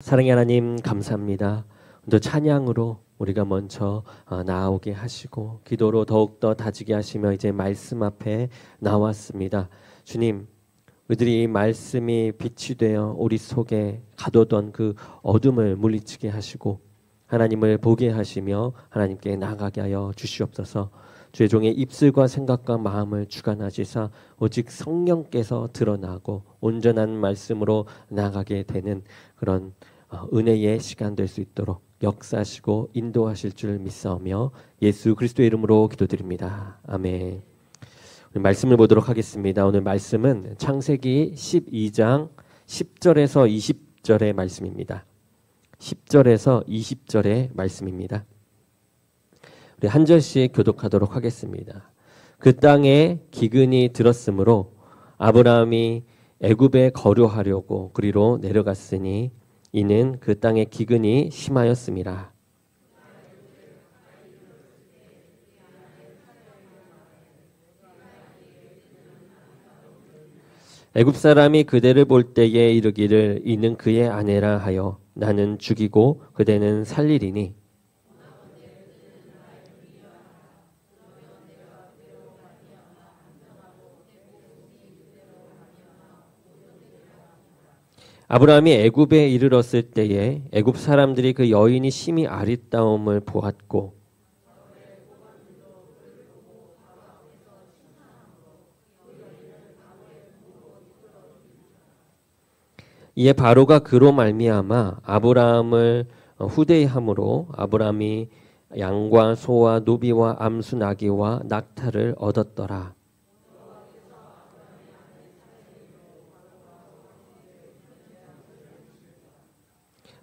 사랑의 하나님 감사합니다. 오늘 찬양으로 우리가 먼저 나아오게 하시고 기도로 더욱더 다지게 하시며 이제 말씀 앞에 나왔습니다. 주님, 우리들이 이 말씀이 빛이 되어 우리 속에 가둬던 그 어둠을 물리치게 하시고 하나님을 보게 하시며 하나님께 나아가게 하여 주시옵소서. 주의 종의 입술과 생각과 마음을 주관하시사 오직 성령께서 드러나고 온전한 말씀으로 나아가게 되는 그런 은혜의 시간 될 수 있도록 역사하시고 인도하실 줄 믿사오며 예수 그리스도의 이름으로 기도드립니다. 아멘. 오늘 말씀을 보도록 하겠습니다. 오늘 말씀은 창세기 12장 10절에서 20절의 말씀입니다. 10절에서 20절의 말씀입니다. 우리 한 절씩 교독하도록 하겠습니다. 그 땅에 기근이 들었으므로 아브라함이 애굽에 거류하려고 그리로 내려갔으니 이는 그 땅에 기근이 심하였음이라. 애굽 사람이 그대를 볼 때에 이르기를 이는 그의 아내라 하여 나는 죽이고 그대는 살리리니 아브라함이 애굽에 이르렀을 때에 애굽 사람들이 그 여인이 심히 아리따움을 보았고 이에 바로가 그로 말미암아 아브라함을 후대함으로 아브라함이 양과 소와 노비와 암수 나귀와 낙타를 얻었더라.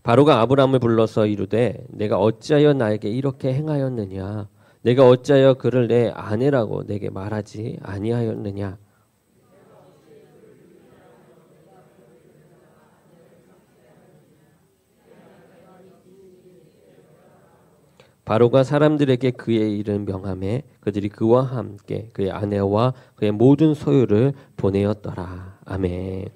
바로가 아브라함을 불러서 이르되 내가 어찌하여 나에게 이렇게 행하였느냐? 내가 어찌하여 그를 내 아내라고 내게 말하지 아니하였느냐? 바로가 사람들에게 그의 이름 명하매 그들이 그와 함께 그의 아내와 그의 모든 소유를 보내었더라. 아멘.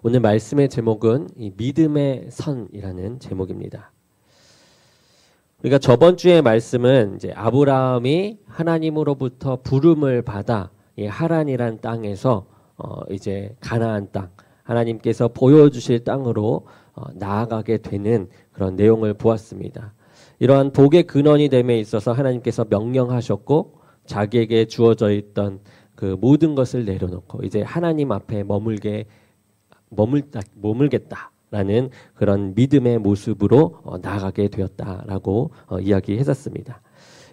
오늘 말씀의 제목은 이 믿음의 선이라는 제목입니다. 우리가 저번 주의 말씀은 이제 아브라함이 하나님으로부터 부름을 받아 이 하란이란 땅에서 이제 가나안 땅, 하나님께서 보여주실 땅으로 나아가게 되는 그런 내용을 보았습니다. 이러한 복의 근원이 됨에 있어서 하나님께서 명령하셨고 자기에게 주어져 있던 그 모든 것을 내려놓고 이제 하나님 앞에 머물겠다라는 그런 믿음의 모습으로 나아가게 되었다라고 이야기했었습니다.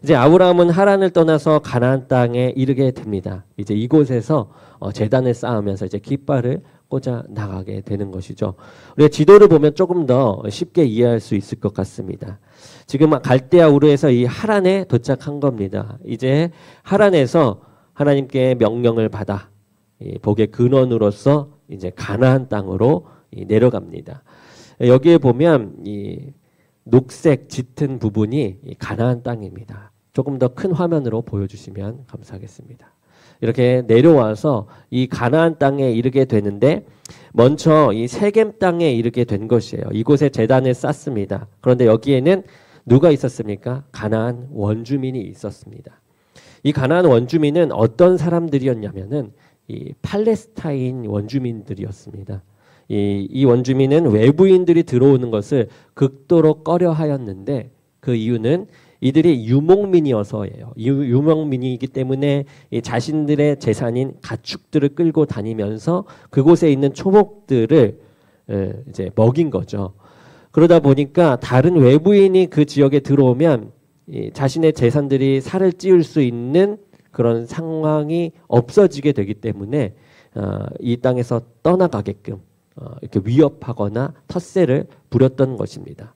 이제 아브라함은 하란을 떠나서 가나안 땅에 이르게 됩니다. 이제 이곳에서 제단을 쌓으면서 이제 깃발을 꽂아 나가게 되는 것이죠. 우리가 지도를 보면 조금 더 쉽게 이해할 수 있을 것 같습니다. 지금 갈대아 우르에서 이 하란에 도착한 겁니다. 이제 하란에서 하나님께 명령을 받아 복의 근원으로서 이제 가나안 땅으로 내려갑니다. 여기에 보면 이 녹색 짙은 부분이 가나안 땅입니다. 조금 더 큰 화면으로 보여주시면 감사하겠습니다. 이렇게 내려와서 이 가나안 땅에 이르게 되는데 먼저 이 세겜 땅에 이르게 된 것이에요. 이곳에 제단을 쌓습니다. 그런데 여기에는 누가 있었습니까? 가나안 원주민이 있었습니다. 이 가나안 원주민은 어떤 사람들이었냐면은 이 팔레스타인 원주민들이었습니다. 이 원주민은 외부인들이 들어오는 것을 극도로 꺼려하였는데 그 이유는 이들이 유목민이어서예요. 유목민이기 때문에 이 자신들의 재산인 가축들을 끌고 다니면서 그곳에 있는 초목들을 이제 먹인 거죠. 그러다 보니까 다른 외부인이 그 지역에 들어오면 이 자신의 재산들이 살을 찌울 수 있는 그런 상황이 없어지게 되기 때문에 이 땅에서 떠나가게끔 이렇게 위협하거나 텃세를 부렸던 것입니다.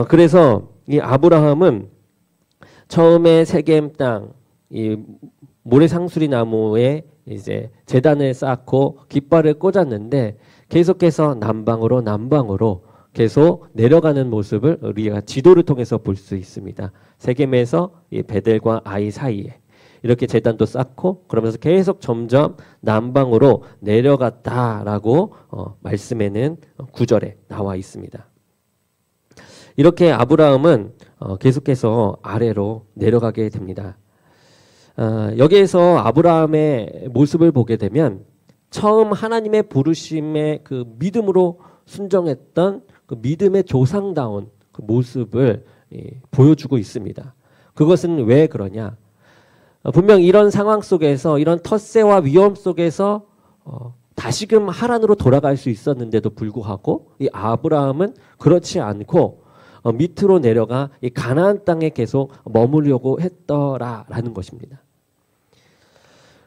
그래서 이 아브라함은 처음에 세겜 땅, 이 모래상수리 나무에 이제 제단을 쌓고 깃발을 꽂았는데 계속해서 남방으로 계속 내려가는 모습을 우리가 지도를 통해서 볼 수 있습니다. 세겜에서 이 베델과 아이 사이에 이렇게 제단도 쌓고 그러면서 계속 점점 남방으로 내려갔다라고 말씀에는 9절에 나와 있습니다. 이렇게 아브라함은 계속해서 아래로 내려가게 됩니다. 여기에서 아브라함의 모습을 보게 되면 처음 하나님의 부르심에 그 믿음으로 순종했던 그 믿음의 조상다운 그 모습을 보여주고 있습니다. 그것은 왜 그러냐? 분명 이런 상황 속에서 이런 텃세와 위험 속에서 다시금 하란으로 돌아갈 수 있었는데도 불구하고 이 아브라함은 그렇지 않고 밑으로 내려가 이 가나안 땅에 계속 머무려고 했더라라는 것입니다.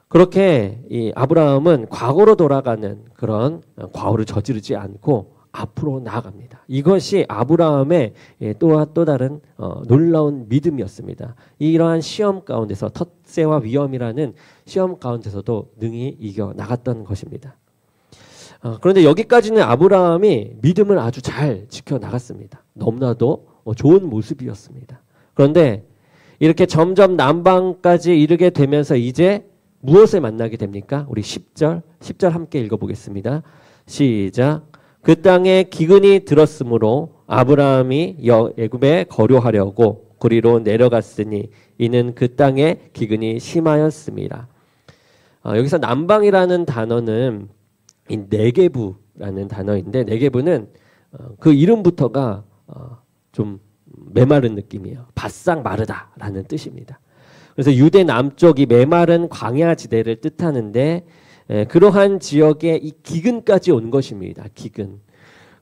그렇게 이 아브라함은 과거로 돌아가는 그런 과오를 저지르지 않고 앞으로 나아갑니다. 이것이 아브라함의 또 다른 놀라운 믿음이었습니다. 이러한 시험 가운데서 텃세와 위험이라는 시험 가운데서도 능히 이겨 나갔던 것입니다. 그런데 여기까지는 아브라함이 믿음을 아주 잘 지켜 나갔습니다. 너무나도 좋은 모습이었습니다. 그런데 이렇게 점점 남방까지 이르게 되면서 이제 무엇을 만나게 됩니까? 우리 10절 함께 읽어보겠습니다. 시작. 그 땅에 기근이 들었으므로 아브라함이 애굽에 거류하려고 그리로 내려갔으니 이는 그 땅에 기근이 심하였습니다. 여기서 남방이라는 단어는 이 네게부라는 단어인데 네게부는 그 이름부터가 좀 메마른 느낌이에요. 바싹 마르다라는 뜻입니다. 그래서 유대 남쪽이 메마른 광야 지대를 뜻하는데 그러한 지역에 이 기근까지 온 것입니다. 기근.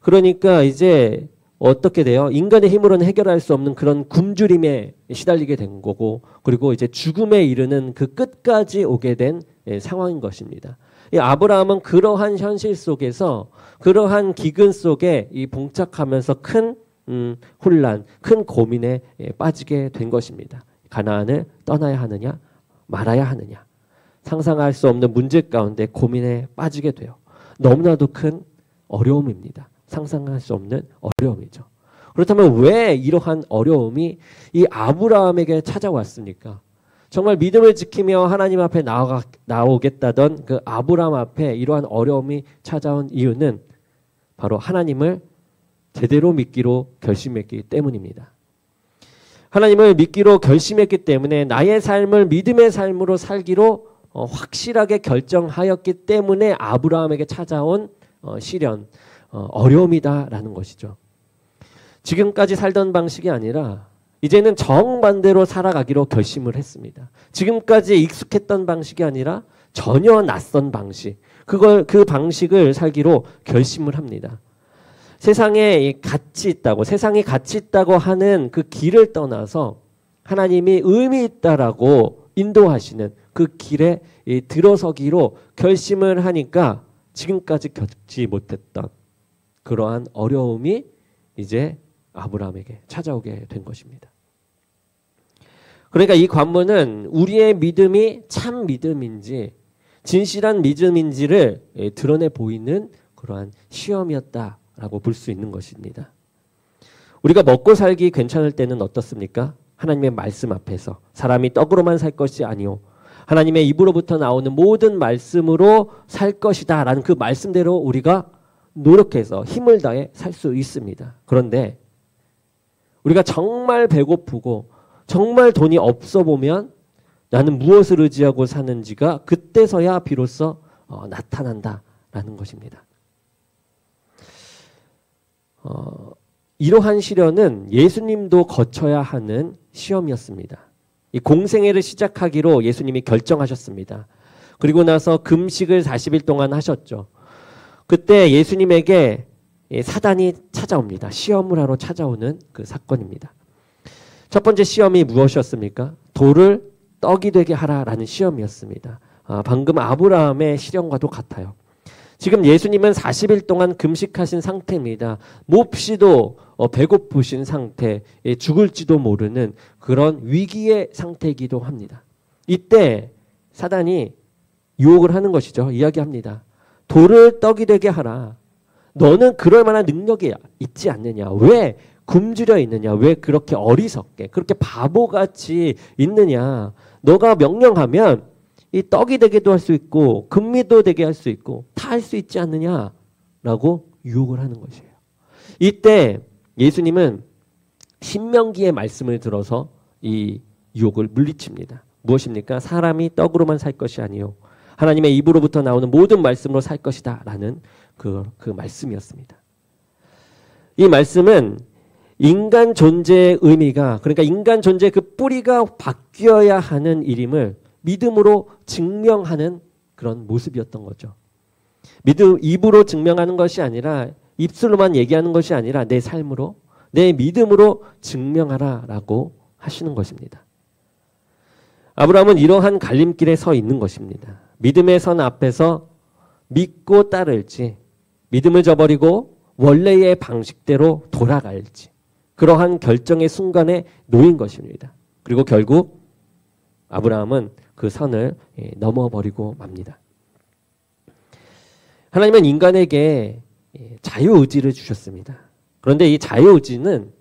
그러니까 이제 어떻게 돼요? 인간의 힘으로는 해결할 수 없는 그런 굶주림에 시달리게 된 거고 그리고 이제 죽음에 이르는 그 끝까지 오게 된 상황인 것입니다. 이 아브라함은 그러한 현실 속에서 그러한 기근 속에 이 봉착하면서 큰 혼란, 큰 고민에 빠지게 된 것입니다. 가나안을 떠나야 하느냐 말아야 하느냐 상상할 수 없는 문제 가운데 고민에 빠지게 돼요. 너무나도 큰 어려움입니다. 상상할 수 없는 어려움이죠. 그렇다면 왜 이러한 어려움이 이 아브라함에게 찾아왔습니까? 정말 믿음을 지키며 하나님 앞에 나오겠다던 그 아브라함 앞에 이러한 어려움이 찾아온 이유는 바로 하나님을 제대로 믿기로 결심했기 때문입니다. 하나님을 믿기로 결심했기 때문에 나의 삶을 믿음의 삶으로 살기로 확실하게 결정하였기 때문에 아브라함에게 찾아온 시련, 어려움이다라는 것이죠. 지금까지 살던 방식이 아니라 이제는 정반대로 살아가기로 결심을 했습니다. 지금까지 익숙했던 방식이 아니라 전혀 낯선 방식, 그 방식을 살기로 결심을 합니다. 세상에 가치 있다고, 세상이 가치 있다고 하는 그 길을 떠나서 하나님이 의미 있다라고 인도하시는 그 길에 들어서기로 결심을 하니까 지금까지 겪지 못했던 그러한 어려움이 이제 아브라함에게 찾아오게 된 것입니다. 그러니까 이 관문은 우리의 믿음이 참 믿음인지 진실한 믿음인지를 드러내 보이는 그러한 시험이었다라고 볼 수 있는 것입니다. 우리가 먹고 살기 괜찮을 때는 어떻습니까? 하나님의 말씀 앞에서 사람이 떡으로만 살 것이 아니오 하나님의 입으로부터 나오는 모든 말씀으로 살 것이다 라는 그 말씀대로 우리가 노력해서 힘을 다해 살 수 있습니다. 그런데 우리가 정말 배고프고 정말 돈이 없어 보면 나는 무엇을 의지하고 사는지가 그때서야 비로소 나타난다라는 것입니다. 이러한 시련은 예수님도 거쳐야 하는 시험이었습니다. 이 공생애를 시작하기로 예수님이 결정하셨습니다. 그리고 나서 금식을 40일 동안 하셨죠. 그때 예수님에게 사단이 찾아옵니다. 시험을 하러 찾아오는 그 사건입니다. 첫 번째 시험이 무엇이었습니까? 돌을 떡이 되게 하라라는 시험이었습니다. 방금 아브라함의 시련과도 같아요. 지금 예수님은 40일 동안 금식하신 상태입니다. 몹시도 배고프신 상태, 죽을지도 모르는 그런 위기의 상태이기도 합니다. 이때 사단이 유혹을 하는 것이죠. 이야기합니다. 돌을 떡이 되게 하라. 너는 그럴 만한 능력이 있지 않느냐. 왜 굶주려 있느냐. 왜 그렇게 어리석게 그렇게 바보같이 있느냐. 너가 명령하면 이 떡이 되게도 할 수 있고 금미도 되게 할 수 있고 다 할 수 있지 않느냐라고 유혹을 하는 것이에요. 이때 예수님은 신명기의 말씀을 들어서 이 유혹을 물리칩니다. 무엇입니까? 사람이 떡으로만 살 것이 아니요 하나님의 입으로부터 나오는 모든 말씀으로 살 것이다 라는 그 말씀이었습니다. 이 말씀은 인간 존재의 의미가, 그러니까 인간 존재의 그 뿌리가 바뀌어야 하는 일임을 믿음으로 증명하는 그런 모습이었던 거죠. 입으로 증명하는 것이 아니라, 입술로만 얘기하는 것이 아니라 내 삶으로, 내 믿음으로 증명하라라고 하시는 것입니다. 아브라함은 이러한 갈림길에 서 있는 것입니다. 믿음의 선 앞에서 믿고 따를지, 믿음을 저버리고 원래의 방식대로 돌아갈지, 그러한 결정의 순간에 놓인 것입니다. 그리고 결국 아브라함은 그 선을 넘어버리고 맙니다. 하나님은 인간에게 자유의지를 주셨습니다. 그런데 이 자유의지는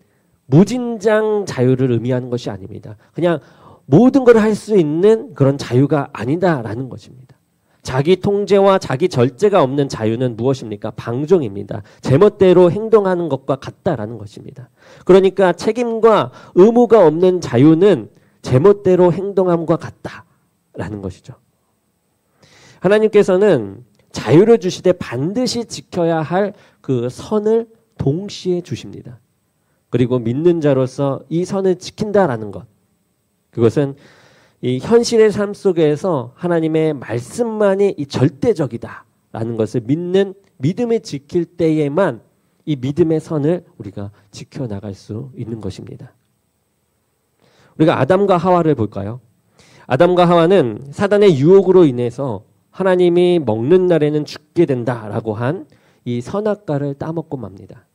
무진장 자유를 의미하는 것이 아닙니다. 그냥 모든 걸 할 수 있는 그런 자유가 아니다라는 것입니다. 자기 통제와 자기 절제가 없는 자유는 무엇입니까? 방종입니다. 제멋대로 행동하는 것과 같다라는 것입니다. 그러니까 책임과 의무가 없는 자유는 제멋대로 행동함과 같다라는 것이죠. 하나님께서는 자유를 주시되 반드시 지켜야 할 그 선을 동시에 주십니다. 그리고 믿는 자로서 이 선을 지킨다라는 것, 그것은 이 현실의 삶 속에서 하나님의 말씀만이 이 절대적이다라는 것을 믿는 믿음을 지킬 때에만 이 믿음의 선을 우리가 지켜나갈 수 있는 것입니다. 우리가 아담과 하와를 볼까요? 아담과 하와는 사단의 유혹으로 인해서 하나님이 먹는 날에는 죽게 된다라고 한 이 선악과를 따먹고 맙니다.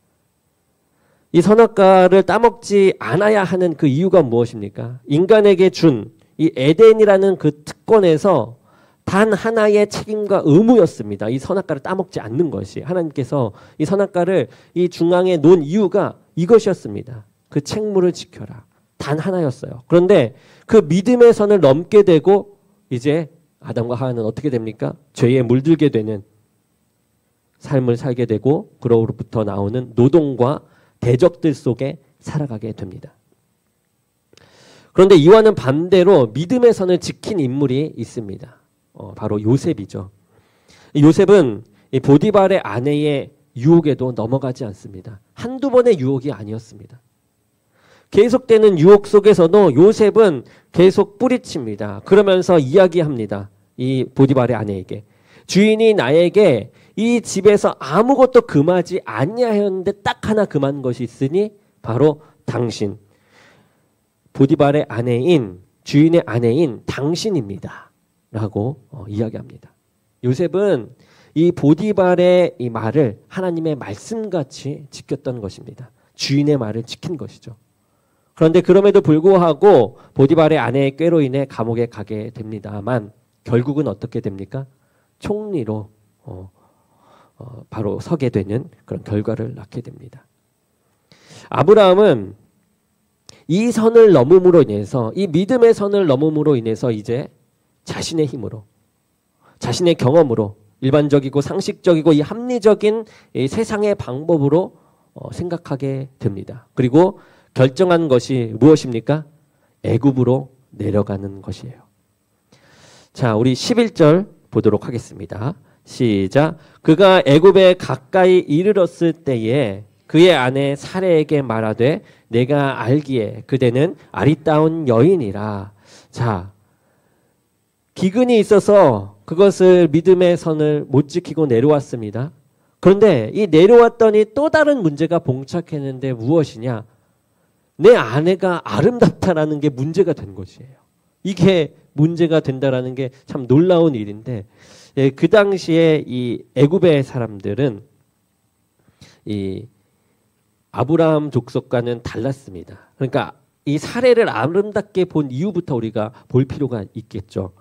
이 선악과를 따먹지 않아야 하는 그 이유가 무엇입니까? 인간에게 준 이 에덴이라는 그 특권에서 단 하나의 책임과 의무였습니다. 이 선악과를 따먹지 않는 것이. 하나님께서 이 선악과를 이 중앙에 놓은 이유가 이것이었습니다. 그 책무를 지켜라. 단 하나였어요. 그런데 그 믿음의 선을 넘게 되고 이제 아담과 하와는 어떻게 됩니까? 죄에 물들게 되는 삶을 살게 되고 그로부터 나오는 노동과 대적들 속에 살아가게 됩니다. 그런데 이와는 반대로 믿음의 선을 지킨 인물이 있습니다. 바로 요셉이죠. 요셉은 이 보디발의 아내의 유혹에도 넘어가지 않습니다. 한두 번의 유혹이 아니었습니다. 계속되는 유혹 속에서도 요셉은 계속 뿌리칩니다. 그러면서 이야기합니다. 이 보디발의 아내에게. 주인이 나에게 이 집에서 아무것도 금하지 아니하였는데 딱 하나 금한 것이 있으니 바로 당신. 보디발의 아내인, 주인의 아내인 당신입니다. 라고 이야기합니다. 요셉은 이 보디발의 이 말을 하나님의 말씀같이 지켰던 것입니다. 주인의 말을 지킨 것이죠. 그런데 그럼에도 불구하고 보디발의 아내의 꾀로 인해 감옥에 가게 됩니다만 결국은 어떻게 됩니까? 총리로 바로 서게 되는 그런 결과를 낳게 됩니다. 아브라함은 이 선을 넘음으로 인해서, 이 믿음의 선을 넘음으로 인해서 이제 자신의 힘으로, 자신의 경험으로, 일반적이고 상식적이고 이 합리적인 이 세상의 방법으로 생각하게 됩니다. 그리고 결정한 것이 무엇입니까? 애굽으로 내려가는 것이에요. 자, 우리 11절 보도록 하겠습니다. 시작. 그가 애굽에 가까이 이르렀을 때에 그의 아내 사레에게 말하되 내가 알기에 그대는 아리따운 여인이라. 자, 기근이 있어서 그것을 믿음의 선을 못 지키고 내려왔습니다. 그런데 이 내려왔더니 또 다른 문제가 봉착했는데 무엇이냐? 내 아내가 아름답다라는 게 문제가 된 것이에요. 이게 문제가 된다라는 게 참 놀라운 일인데, 그 당시에 이 애굽의 사람들은 이 아브라함 족속과는 달랐습니다. 그러니까 이 사례를 아름답게 본 이유부터 우리가 볼 필요가 있겠죠.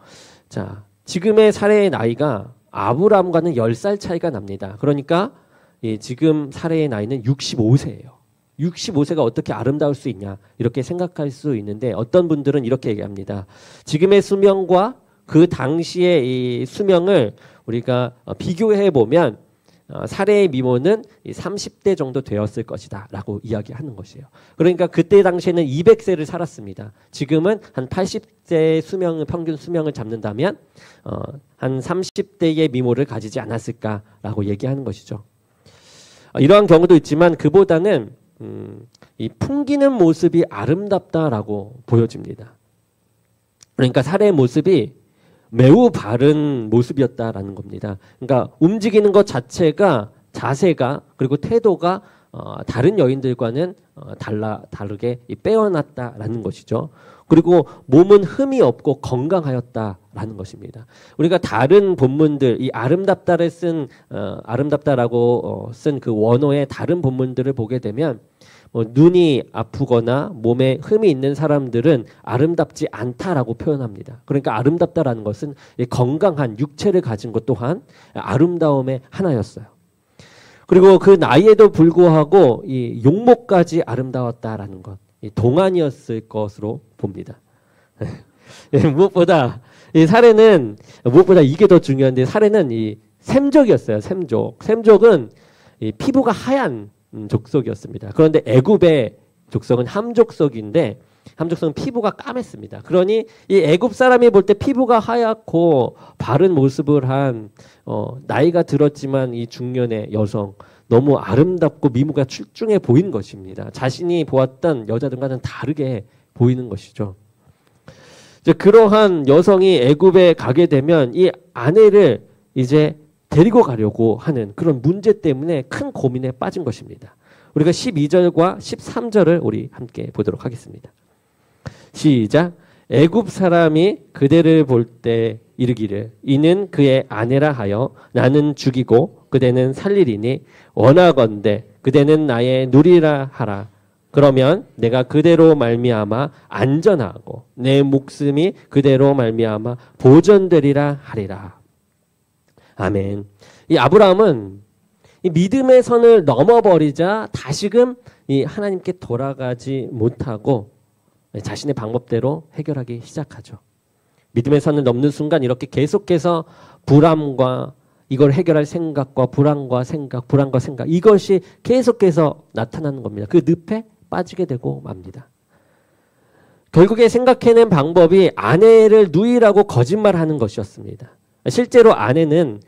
자, 지금의 사례의 나이가 아브라함과는 10살 차이가 납니다. 그러니까 지금 사례의 나이는 65세예요. 65세가 어떻게 아름다울 수 있냐 이렇게 생각할 수 있는데 어떤 분들은 이렇게 얘기합니다. 지금의 수명과 그 당시의 이 수명을 우리가 비교해 보면 사례의 미모는 30대 정도 되었을 것이다 라고 이야기하는 것이에요. 그러니까 그때 당시에는 200세를 살았습니다. 지금은 한 80세 평균 수명을 잡는다면 한 30대의 미모를 가지지 않았을까라고 얘기하는 것이죠. 이러한 경우도 있지만 그보다는 이 풍기는 모습이 아름답다라고 보여집니다. 그러니까 사례의 모습이 매우 바른 모습이었다라는 겁니다. 그러니까 움직이는 것 자체가 자세가 그리고 태도가 다른 여인들과는 다르게 빼어났다라는 것이죠. 그리고 몸은 흠이 없고 건강하였다라는 것입니다. 우리가 다른 본문들 이 아름답다를 아름답다라고 쓴 그 원어의 다른 본문들을 보게 되면 눈이 아프거나 몸에 흠이 있는 사람들은 아름답지 않다라고 표현합니다. 그러니까 아름답다라는 것은 건강한 육체를 가진 것 또한 아름다움의 하나였어요. 그리고 그 나이에도 불구하고 이 용모까지 아름다웠다라는 것, 이 동안이었을 것으로 봅니다. 무엇보다 이 사례는 무엇보다 이게 더 중요한데 사례는 이 셈족이었어요. 셈족은 이 피부가 하얀 족속이었습니다. 그런데 애굽의 족속은 함족속인데 함족속은 피부가 까맸습니다. 그러니 이 애굽 사람이 볼 때 피부가 하얗고 바른 모습을 한 나이가 들었지만 이 중년의 여성 너무 아름답고 미모가 출중해 보이는 것입니다. 자신이 보았던 여자들과는 다르게 보이는 것이죠. 이제 그러한 여성이 애굽에 가게 되면 이 아내를 이제 데리고 가려고 하는 그런 문제 때문에 큰 고민에 빠진 것입니다. 우리가 12절과 13절을 우리 함께 보도록 하겠습니다. 시작. 애굽 사람이 그대를 볼 때 이르기를 이는 그의 아내라 하여 나는 죽이고 그대는 살리리니 원하건대 그대는 나의 누리라 하라. 그러면 내가 그대로 말미암아 안전하고 내 목숨이 그대로 말미암아 보존되리라 하리라. 아멘. 이 아브라함은 이 믿음의 선을 넘어버리자 다시금 이 하나님께 돌아가지 못하고 자신의 방법대로 해결하기 시작하죠. 믿음의 선을 넘는 순간 이렇게 계속해서 불안과 이걸 해결할 생각과 불안과 생각 이것이 계속해서 나타나는 겁니다. 그 늪에 빠지게 되고 맙니다. 결국에 생각해낸 방법이 아내를 누이라고 거짓말하는 것이었습니다. 실제로 아내는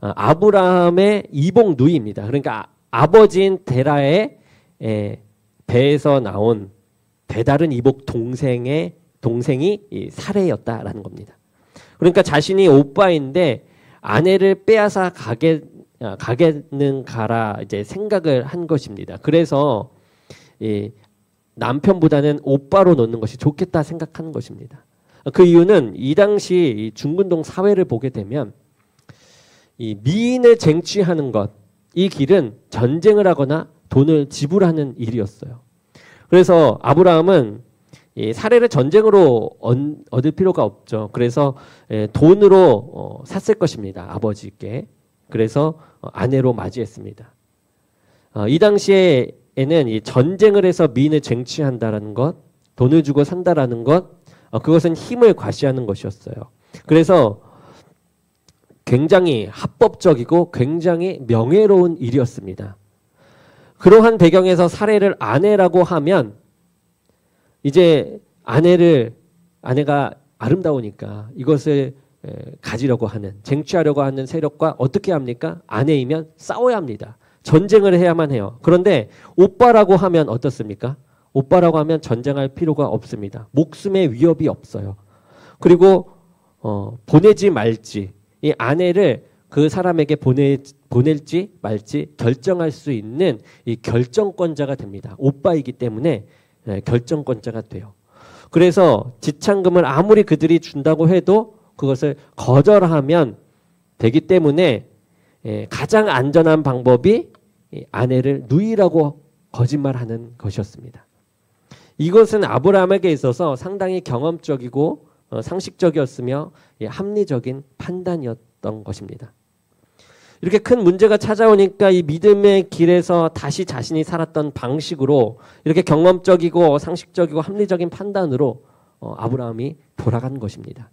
아브라함의 이복 누이입니다. 그러니까 아버지인 데라의 배에서 나온 배다른 이복 동생이 사레였다라는 겁니다. 그러니까 자신이 오빠인데 아내를 빼앗아 가겠는 가라 이제 생각을 한 것입니다. 그래서 남편보다는 오빠로 놓는 것이 좋겠다 생각하는 것입니다. 그 이유는 이 당시 중근동 사회를 보게 되면 이 미인을 쟁취하는 것, 이 길은 전쟁을 하거나 돈을 지불하는 일이었어요. 그래서 아브라함은 이 사례를 전쟁으로 얻을 필요가 없죠. 그래서 돈으로 샀을 것입니다. 아버지께. 그래서 아내로 맞이했습니다. 이 당시에는 이 전쟁을 해서 미인을 쟁취한다라는 것, 돈을 주고 산다라는 것, 그것은 힘을 과시하는 것이었어요. 그래서 굉장히 합법적이고 굉장히 명예로운 일이었습니다. 그러한 배경에서 사례를 아내라고 하면 이제 아내가 아름다우니까 이것을 가지려고 하는 쟁취하려고 하는 세력과 어떻게 합니까? 아내이면 싸워야 합니다. 전쟁을 해야만 해요. 그런데 오빠라고 하면 어떻습니까? 오빠라고 하면 전쟁할 필요가 없습니다. 목숨의 위협이 없어요. 그리고 보내지 말지 이 아내를 그 사람에게 보낼지 말지 결정할 수 있는 이 결정권자가 됩니다. 오빠이기 때문에 결정권자가 돼요. 그래서 지참금을 아무리 그들이 준다고 해도 그것을 거절하면 되기 때문에 가장 안전한 방법이 아내를 누이라고 거짓말하는 것이었습니다. 이것은 아브라함에게 있어서 상당히 경험적이고 상식적이었으며 합리적인 판단이었던 것입니다. 이렇게 큰 문제가 찾아오니까 이 믿음의 길에서 다시 자신이 살았던 방식으로 이렇게 경험적이고 상식적이고 합리적인 판단으로 아브라함이 돌아간 것입니다.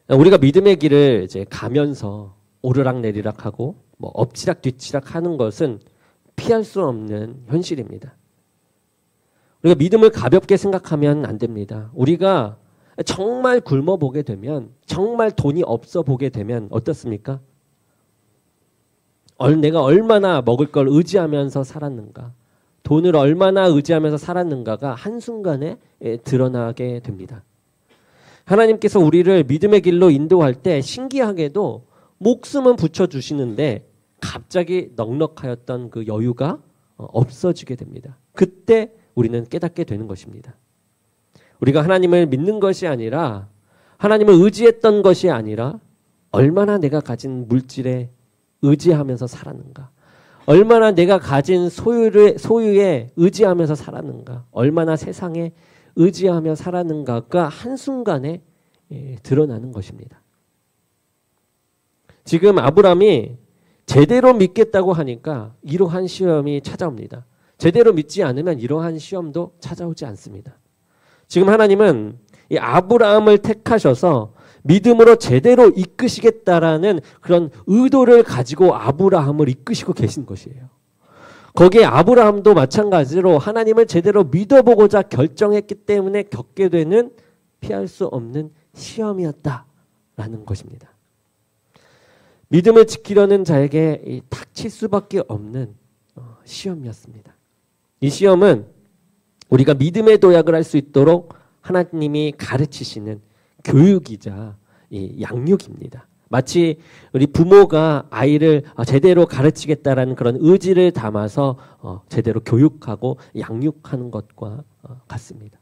우리가 믿음의 길을 이제 가면서 오르락내리락하고 뭐 엎치락 뒤치락 하는 것은 피할 수 없는 현실입니다. 우리가 믿음을 가볍게 생각하면 안 됩니다. 우리가 정말 굶어 보게 되면, 정말 돈이 없어 보게 되면 어떻습니까? 내가 얼마나 먹을 걸 의지하면서 살았는가, 돈을 얼마나 의지하면서 살았는가가 한순간에 드러나게 됩니다. 하나님께서 우리를 믿음의 길로 인도할 때 신기하게도 목숨은 붙여주시는데 갑자기 넉넉하였던 그 여유가 없어지게 됩니다. 그때 우리는 깨닫게 되는 것입니다. 우리가 하나님을 믿는 것이 아니라, 하나님을 의지했던 것이 아니라 얼마나 내가 가진 물질에 의지하면서 살았는가, 얼마나 내가 가진 소유에 의지하면서 살았는가, 얼마나 세상에 의지하며 살았는가가 한순간에 드러나는 것입니다. 지금 아브라함이 제대로 믿겠다고 하니까 이러한 시험이 찾아옵니다. 제대로 믿지 않으면 이러한 시험도 찾아오지 않습니다. 지금 하나님은 이 아브라함을 택하셔서 믿음으로 제대로 이끄시겠다라는 그런 의도를 가지고 아브라함을 이끄시고 계신 것이에요. 거기에 아브라함도 마찬가지로 하나님을 제대로 믿어보고자 결정했기 때문에 겪게 되는 피할 수 없는 시험이었다라는 것입니다. 믿음을 지키려는 자에게 닥칠 수밖에 없는 시험이었습니다. 이 시험은 우리가 믿음의 도약을 할 수 있도록 하나님이 가르치시는 교육이자 양육입니다. 마치 우리 부모가 아이를 제대로 가르치겠다라는 그런 의지를 담아서 제대로 교육하고 양육하는 것과 같습니다.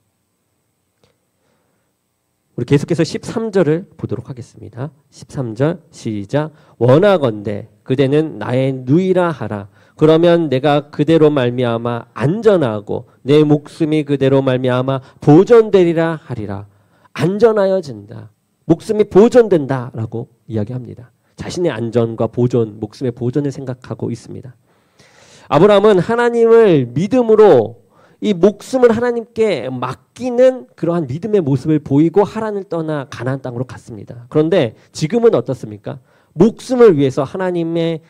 우리 계속해서 13절을 보도록 하겠습니다. 13절 시작. 원하건대 그대는 나의 누이라 하라. 그러면 내가 그대로 말미암아 안전하고 내 목숨이 그대로 말미암아 보존되리라 하리라. 안전하여진다. 목숨이 보존된다라고 이야기합니다. 자신의 안전과 보존, 목숨의 보존을 생각하고 있습니다. 아브라함은 하나님을 믿음으로 이 목숨을 하나님께 맡기는 그러한 믿음의 모습을 보이고 하란을 떠나 가나안 땅으로 갔습니다. 그런데 지금은 어떻습니까? 목숨을 위해서 하나님의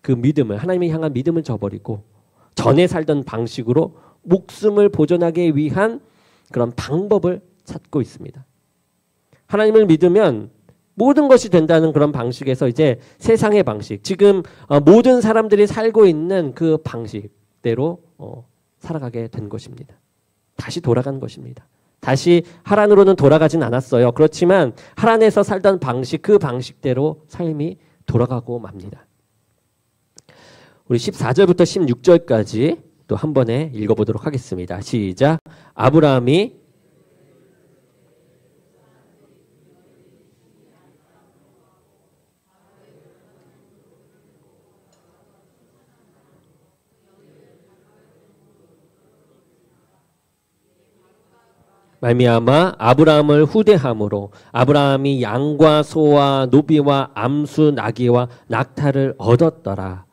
그 믿음을, 하나님을 향한 믿음을 저버리고 전에 살던 방식으로 목숨을 보존하기 위한 그런 방법을 찾고 있습니다. 하나님을 믿으면 모든 것이 된다는 그런 방식에서 이제 세상의 방식, 지금 모든 사람들이 살고 있는 그 방식대로 살아가게 된 것입니다. 다시 돌아간 것입니다. 다시 하란으로는 돌아가진 않았어요. 그렇지만 하란에서 살던 방식, 그 방식대로 삶이 돌아가고 맙니다. 우리 14절부터 16절까지 또 한 번에 읽어보도록 하겠습니다. 시작. 아브라함이 말미암아 아브라함을 후대함으로 아브라함이 양과 소와 노비와 암수 나귀와 낙타를 얻었더라.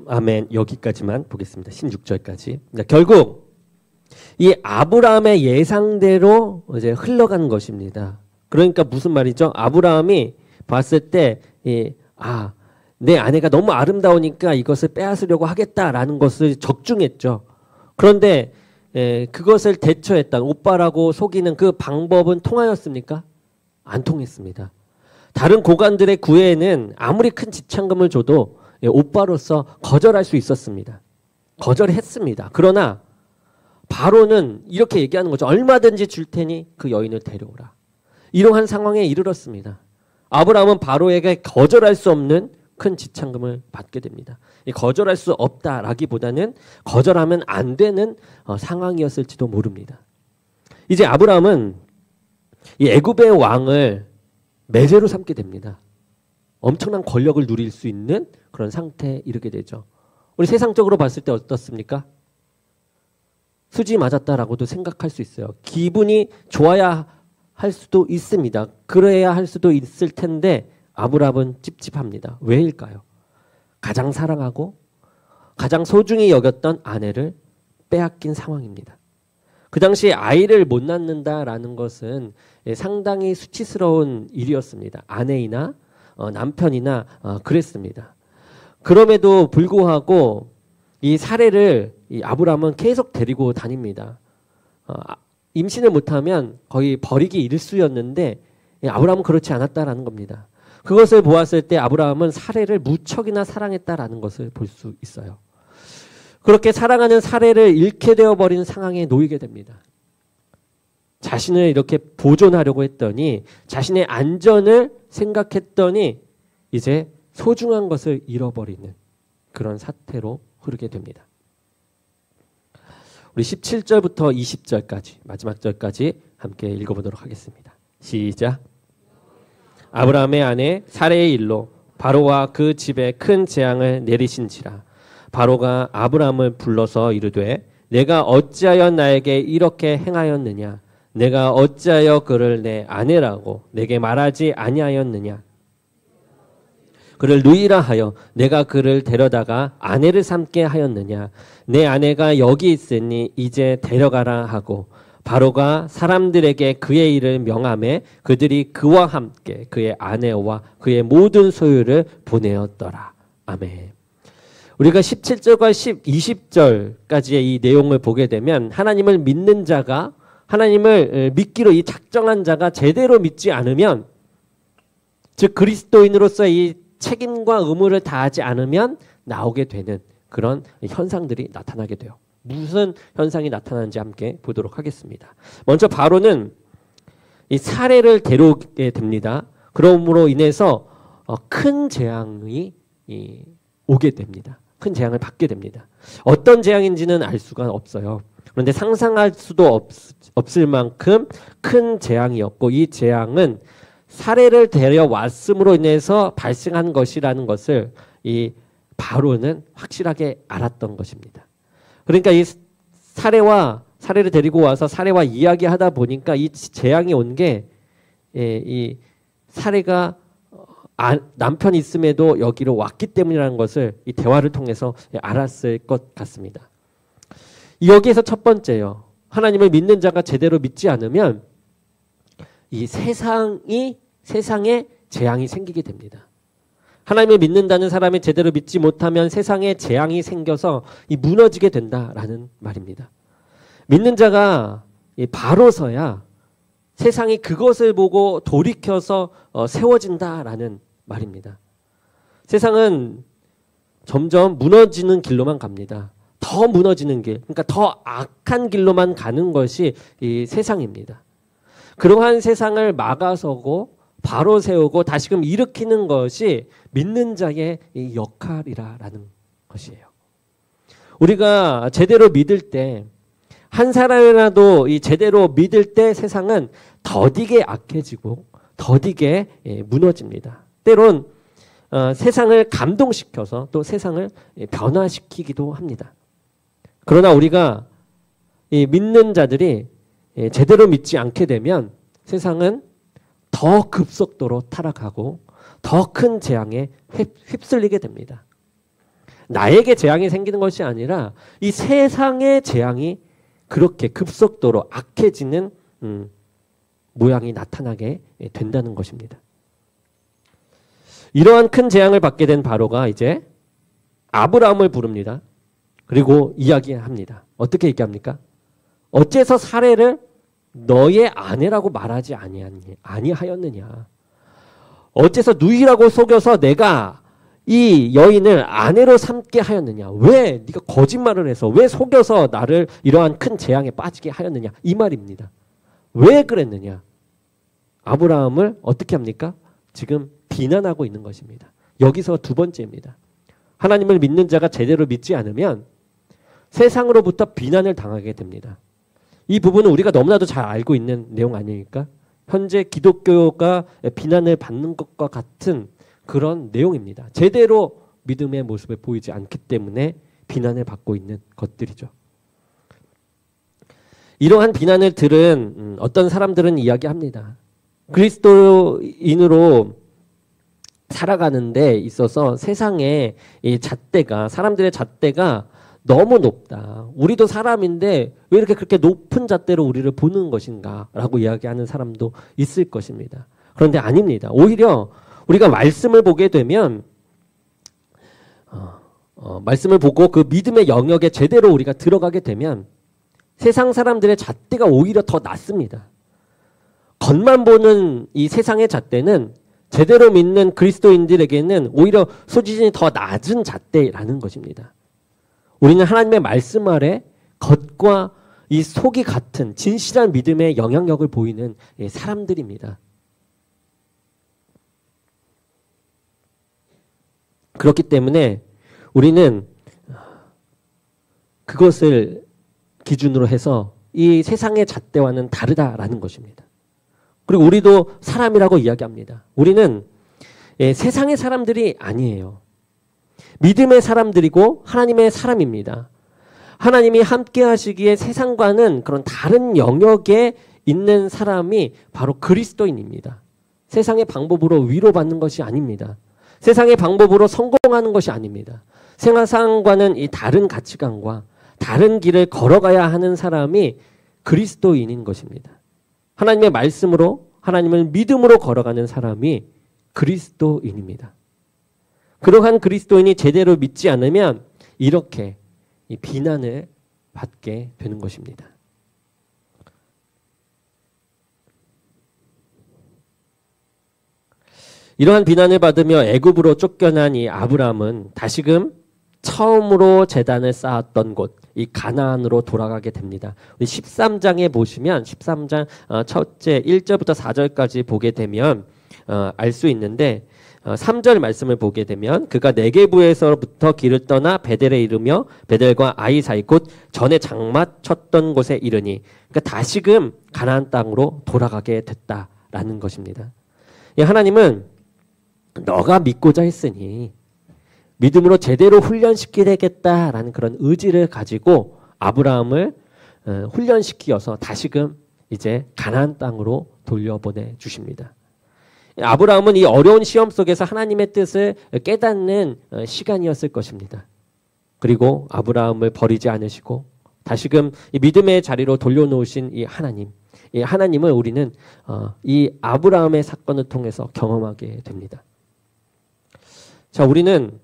아멘. 여기까지만 보겠습니다. 16절까지. 결국 이 아브라함의 예상대로 이제 흘러간 것입니다. 그러니까 무슨 말이죠? 아브라함이 봤을 때 내 아내가 너무 아름다우니까 이것을 빼앗으려고 하겠다라는 것을 적중했죠. 그런데 그것을 대처했던, 오빠라고 속이는 그 방법은 통하였습니까? 안 통했습니다. 다른 고관들의 구애에는 아무리 큰 지참금을 줘도 오빠로서 거절할 수 있었습니다. 거절했습니다. 그러나 바로는 이렇게 얘기하는 거죠. 얼마든지 줄 테니 그 여인을 데려오라. 이러한 상황에 이르렀습니다. 아브라함은 바로에게 거절할 수 없는 큰 지참금을 받게 됩니다. 거절할 수 없다라기보다는 거절하면 안 되는 상황이었을지도 모릅니다. 이제 아브라함은 이 애굽의 왕을 매제로 삼게 됩니다. 엄청난 권력을 누릴 수 있는 그런 상태에 이르게 되죠. 우리 세상적으로 봤을 때 어떻습니까? 수지 맞았다라고도 생각할 수 있어요. 기분이 좋아야 할 수도 있습니다. 그래야 할 수도 있을 텐데 아브라함은 찝찝합니다. 왜일까요? 가장 사랑하고 가장 소중히 여겼던 아내를 빼앗긴 상황입니다. 그 당시 아이를 못 낳는다라는 것은 상당히 수치스러운 일이었습니다. 아내이나 남편이나 그랬습니다. 그럼에도 불구하고 이 사례를 이 아브라함은 계속 데리고 다닙니다. 임신을 못하면 거의 버리기 일쑤였는데 아브라함은 그렇지 않았다라는 겁니다. 그것을 보았을 때 아브라함은 사례를 무척이나 사랑했다라는 것을 볼 수 있어요. 그렇게 사랑하는 사례를 잃게 되어버린 상황에 놓이게 됩니다. 자신을 이렇게 보존하려고 했더니 자신의 안전을 생각했더니 이제 소중한 것을 잃어버리는 그런 사태로 흐르게 됩니다. 우리 17절부터 20절까지 마지막 절까지 함께 읽어보도록 하겠습니다. 시작. 아브라함의 아내 사레의 일로 바로와 그 집에 큰 재앙을 내리신지라. 바로가 아브라함을 불러서 이르되 내가 어찌하여 나에게 이렇게 행하였느냐? 내가 어찌하여 그를 내 아내라고 내게 말하지 아니하였느냐? 그를 누이라 하여 내가 그를 데려다가 아내를 삼게 하였느냐? 내 아내가 여기 있으니 이제 데려가라 하고 바로가 사람들에게 그의 일을 명하매 그들이 그와 함께 그의 아내와 그의 모든 소유를 보내었더라. 아멘. 우리가 17절과 20절까지의 이 내용을 보게 되면 하나님을 믿는 자가 하나님을 믿기로 이 작정한 자가 제대로 믿지 않으면 즉 그리스도인으로서 이 책임과 의무를 다하지 않으면 나오게 되는 그런 현상들이 나타나게 돼요. 무슨 현상이 나타나는지 함께 보도록 하겠습니다. 먼저 바로는 이 사례를 데려오게 됩니다. 그러므로 인해서 큰 재앙이 오게 됩니다. 큰 재앙을 받게 됩니다. 어떤 재앙인지는 알 수가 없어요. 그런데 상상할 수도 없을 만큼 큰 재앙이었고 이 재앙은 사례를 데려왔음으로 인해서 발생한 것이라는 것을 이 바로는 확실하게 알았던 것입니다. 그러니까 이 사례를 데리고 와서 사례와 이야기하다 보니까 이 재앙이 온 게 이 사례가 남편이 있음에도 여기로 왔기 때문이라는 것을 이 대화를 통해서 알았을 것 같습니다. 여기에서 첫 번째요. 하나님을 믿는 자가 제대로 믿지 않으면 이 세상에 재앙이 생기게 됩니다. 하나님을 믿는다는 사람이 제대로 믿지 못하면 세상에 재앙이 생겨서 이 무너지게 된다라는 말입니다. 믿는 자가 바로서야 세상이 그것을 보고 돌이켜서 세워진다라는 말입니다. 세상은 점점 무너지는 길로만 갑니다. 더 무너지는 길, 그러니까 더 악한 길로만 가는 것이 이 세상입니다. 그러한 세상을 막아서고 바로 세우고 다시금 일으키는 것이 믿는 자의 이 역할이라는 것이에요. 우리가 제대로 믿을 때 한 사람이라도 이 제대로 믿을 때 세상은 더디게 악해지고 더디게 무너집니다. 때론 세상을 감동시켜서 또 세상을 변화시키기도 합니다. 그러나 우리가 이 믿는 자들이 제대로 믿지 않게 되면 세상은 더 급속도로 타락하고 더 큰 재앙에 휩쓸리게 됩니다. 나에게 재앙이 생기는 것이 아니라 이 세상의 재앙이 그렇게 급속도로 악해지는 모양이 나타나게 된다는 것입니다. 이러한 큰 재앙을 받게 된 바로가 이제 아브라함을 부릅니다. 그리고 이야기합니다. 어떻게 얘기합니까? 어째서 사례를 너의 아내라고 말하지 아니하였느냐? 어째서 누이라고 속여서 내가 이 여인을 아내로 삼게 하였느냐? 왜 네가 거짓말을 해서 왜 속여서 나를 이러한 큰 재앙에 빠지게 하였느냐? 이 말입니다. 왜 그랬느냐? 아브라함을 어떻게 합니까? 지금 비난하고 있는 것입니다. 여기서 두 번째입니다. 하나님을 믿는 자가 제대로 믿지 않으면 세상으로부터 비난을 당하게 됩니다. 이 부분은 우리가 너무나도 잘 알고 있는 내용 아닙니까? 현재 기독교가 비난을 받는 것과 같은 그런 내용입니다. 제대로 믿음의 모습을 보이지 않기 때문에 비난을 받고 있는 것들이죠. 이러한 비난을 들은 어떤 사람들은 이야기합니다. 그리스도인으로 살아가는 데 있어서 세상의 이 잣대가, 사람들의 잣대가 너무 높다. 우리도 사람인데 왜 이렇게 그렇게 높은 잣대로 우리를 보는 것인가 라고 이야기하는 사람도 있을 것입니다. 그런데 아닙니다. 오히려 우리가 말씀을 보게 되면 말씀을 보고 그 믿음의 영역에 제대로 우리가 들어가게 되면 세상 사람들의 잣대가 오히려 더 낮습니다. 겉만 보는 이 세상의 잣대는 제대로 믿는 그리스도인들에게는 오히려 소지진이 더 낮은 잣대라는 것입니다. 우리는 하나님의 말씀 아래 겉과 이 속이 같은 진실한 믿음의 영향력을 보이는 사람들입니다. 그렇기 때문에 우리는 그것을 기준으로 해서 이 세상의 잣대와는 다르다라는 것입니다. 그리고 우리도 사람이라고 이야기합니다. 우리는 세상의 사람들이 아니에요. 믿음의 사람들이고 하나님의 사람입니다. 하나님이 함께 하시기에 세상과는 그런 다른 영역에 있는 사람이 바로 그리스도인입니다. 세상의 방법으로 위로받는 것이 아닙니다. 세상의 방법으로 성공하는 것이 아닙니다. 세상과는 이 다른 가치관과 다른 길을 걸어가야 하는 사람이 그리스도인인 것입니다. 하나님의 말씀으로 하나님을 믿음으로 걸어가는 사람이 그리스도인입니다. 그러한 그리스도인이 제대로 믿지 않으면 이렇게 이 비난을 받게 되는 것입니다. 이러한 비난을 받으며 애굽으로 쫓겨난 이 아브라함은 다시금 처음으로 제단을 쌓았던 곳, 이 가나안으로 돌아가게 됩니다. 우리 13장에 보시면 13장 첫째 1절부터 4절까지 보게 되면 알 수 있는데 3절 말씀을 보게 되면 그가 네게부에서부터 길을 떠나 베델에 이르며 베델과 아이 사이 곧 전에 장막 쳤던 곳에 이르니 그러니까 다시금 가나안 땅으로 돌아가게 됐다라는 것입니다. 하나님은 너가 믿고자 했으니 믿음으로 제대로 훈련시키겠다라는 그런 의지를 가지고 아브라함을 훈련시키어서 다시금 이제 가나안 땅으로 돌려보내 주십니다. 아브라함은 이 어려운 시험 속에서 하나님의 뜻을 깨닫는 시간이었을 것입니다. 그리고 아브라함을 버리지 않으시고 다시금 이 믿음의 자리로 돌려놓으신 이 하나님, 이 하나님을 우리는 이 아브라함의 사건을 통해서 경험하게 됩니다. 자, 우리는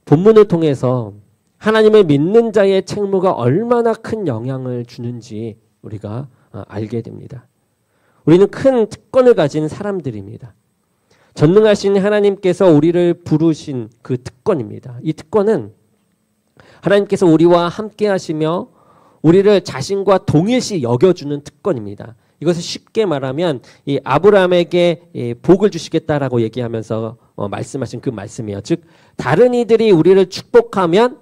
본문을 통해서 하나님을 믿는 자의 책무가 얼마나 큰 영향을 주는지 우리가 알게 됩니다. 우리는 큰 특권을 가진 사람들입니다. 전능하신 하나님께서 우리를 부르신 그 특권입니다. 이 특권은 하나님께서 우리와 함께 하시며 우리를 자신과 동일시 여겨주는 특권입니다. 이것을 쉽게 말하면 이 아브라함에게 복을 주시겠다라고 얘기하면서 말씀하신 그 말씀이에요. 즉 다른 이들이 우리를 축복하면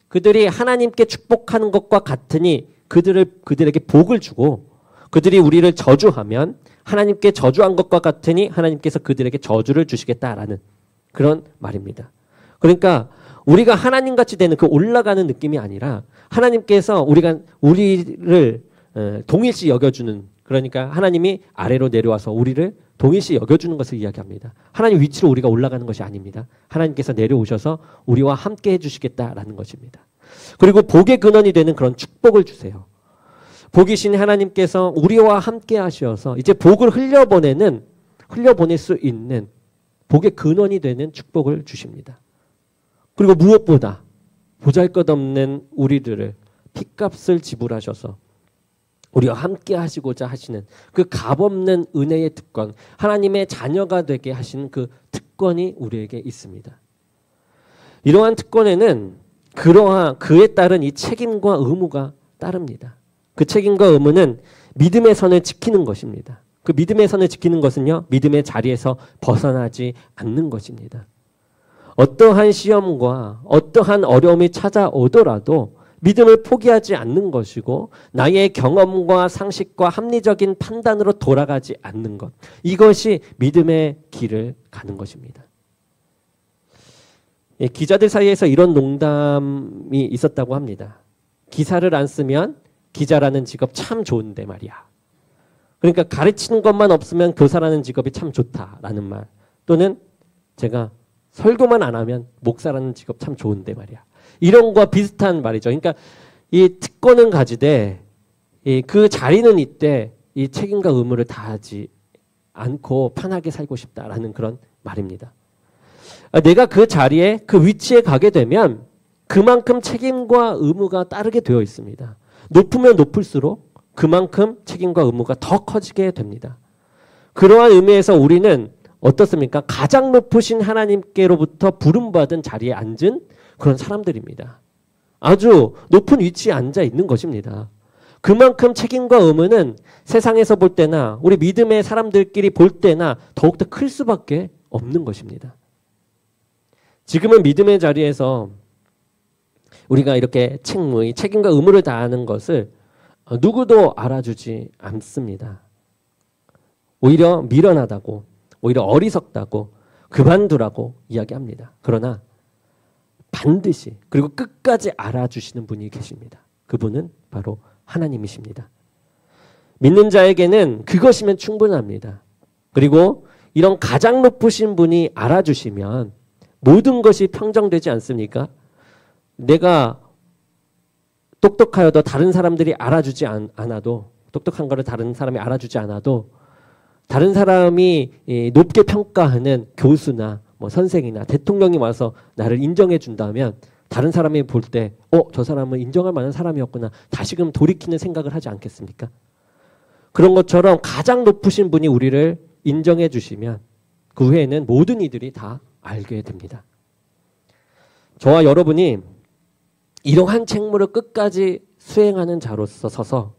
그들이 하나님께 축복하는 것과 같으니 그들에게 복을 주고 그들이 우리를 저주하면 하나님께 저주한 것과 같으니 하나님께서 그들에게 저주를 주시겠다라는 그런 말입니다. 그러니까 우리가 하나님같이 되는 그 올라가는 느낌이 아니라 하나님께서 우리를 동일시 여겨주는, 그러니까 하나님이 아래로 내려와서 우리를 동일시 여겨주는 것을 이야기합니다. 하나님 위치로 우리가 올라가는 것이 아닙니다. 하나님께서 내려오셔서 우리와 함께 해주시겠다라는 것입니다. 그리고 복의 근원이 되는 그런 축복을 주세요. 복이신 하나님께서 우리와 함께 하셔서 이제 복을 흘려보낼 수 있는 복의 근원이 되는 축복을 주십니다. 그리고 무엇보다 보잘것없는 우리들을 핏값을 지불하셔서 우리와 함께 하시고자 하시는 그 값없는 은혜의 특권, 하나님의 자녀가 되게 하시는 그 특권이 우리에게 있습니다. 이러한 특권에는 그에 따른 이 책임과 의무가 따릅니다. 그 책임과 의무는 믿음의 선을 지키는 것입니다. 그 믿음의 선을 지키는 것은요, 믿음의 자리에서 벗어나지 않는 것입니다. 어떠한 시험과 어떠한 어려움이 찾아오더라도 믿음을 포기하지 않는 것이고 나의 경험과 상식과 합리적인 판단으로 돌아가지 않는 것, 이것이 믿음의 길을 가는 것입니다. 기자들 사이에서 이런 농담이 있었다고 합니다. 기사를 안 쓰면 기자라는 직업 참 좋은데 말이야. 그러니까 가르치는 것만 없으면 교사라는 직업이 참 좋다라는 말, 또는 제가 설교만 안 하면 목사라는 직업 참 좋은데 말이야. 이런 거와 비슷한 말이죠. 그러니까 이 특권은 가지되 그 자리는 있되 이 책임과 의무를 다하지 않고 편하게 살고 싶다라는 그런 말입니다. 내가 그 자리에 그 위치에 가게 되면 그만큼 책임과 의무가 따르게 되어 있습니다. 높으면 높을수록 그만큼 책임과 의무가 더 커지게 됩니다. 그러한 의미에서 우리는 어떻습니까? 가장 높으신 하나님께로부터 부름받은 자리에 앉은 그런 사람들입니다. 아주 높은 위치에 앉아 있는 것입니다. 그만큼 책임과 의무는 세상에서 볼 때나 우리 믿음의 사람들끼리 볼 때나 더욱더 클 수밖에 없는 것입니다. 지금은 믿음의 자리에서 우리가 이렇게 책임과 의무를 다하는 것을 누구도 알아주지 않습니다. 오히려 미련하다고, 오히려 어리석다고, 그만두라고 이야기합니다. 그러나 반드시 그리고 끝까지 알아주시는 분이 계십니다. 그분은 바로 하나님이십니다. 믿는 자에게는 그것이면 충분합니다. 그리고 이런 가장 높으신 분이 알아주시면 모든 것이 평정되지 않습니까? 내가 똑똑하여도 다른 사람들이 알아주지 않아도, 똑똑한 거를 다른 사람이 알아주지 않아도 다른 사람이 높게 평가하는 교수나 뭐 선생이나 대통령이 와서 나를 인정해 준다면 다른 사람이 볼 때 저 사람은 인정할 만한 사람이었구나. 다시금 돌이키는 생각을 하지 않겠습니까? 그런 것처럼 가장 높으신 분이 우리를 인정해 주시면 그 후에는 모든 이들이 다 알게 됩니다. 저와 여러분이 이러한 책무를 끝까지 수행하는 자로서 서서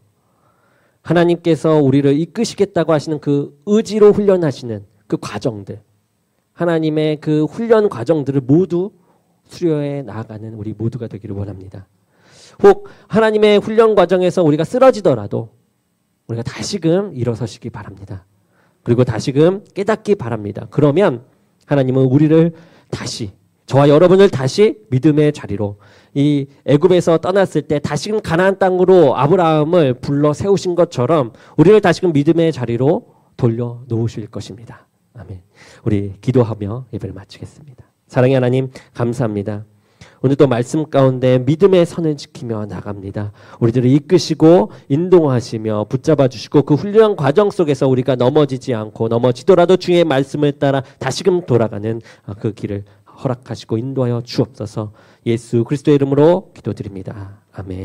하나님께서 우리를 이끄시겠다고 하시는 그 의지로 훈련하시는 그 과정들, 하나님의 그 훈련 과정들을 모두 수료해 나아가는 우리 모두가 되기를 원합니다. 혹 하나님의 훈련 과정에서 우리가 쓰러지더라도 우리가 다시금 일어서시기 바랍니다. 그리고 다시금 깨닫기 바랍니다. 그러면 하나님은 우리를 다시, 저와 여러분을 다시 믿음의 자리로, 이 애굽에서 떠났을 때 다시금 가나안 땅으로 아브라함을 불러 세우신 것처럼 우리를 다시금 믿음의 자리로 돌려 놓으실 것입니다. 아멘. 우리 기도하며 예배를 마치겠습니다. 사랑의 하나님, 감사합니다. 오늘도 말씀 가운데 믿음의 선을 지키며 나갑니다. 우리들을 이끄시고 인도하시며 붙잡아 주시고 그 훌륭한 과정 속에서 우리가 넘어지지 않고 넘어지더라도 주의 말씀을 따라 다시금 돌아가는 그 길을 허락하시고 인도하여 주옵소서. 예수 그리스도의 이름으로 기도드립니다. 아멘.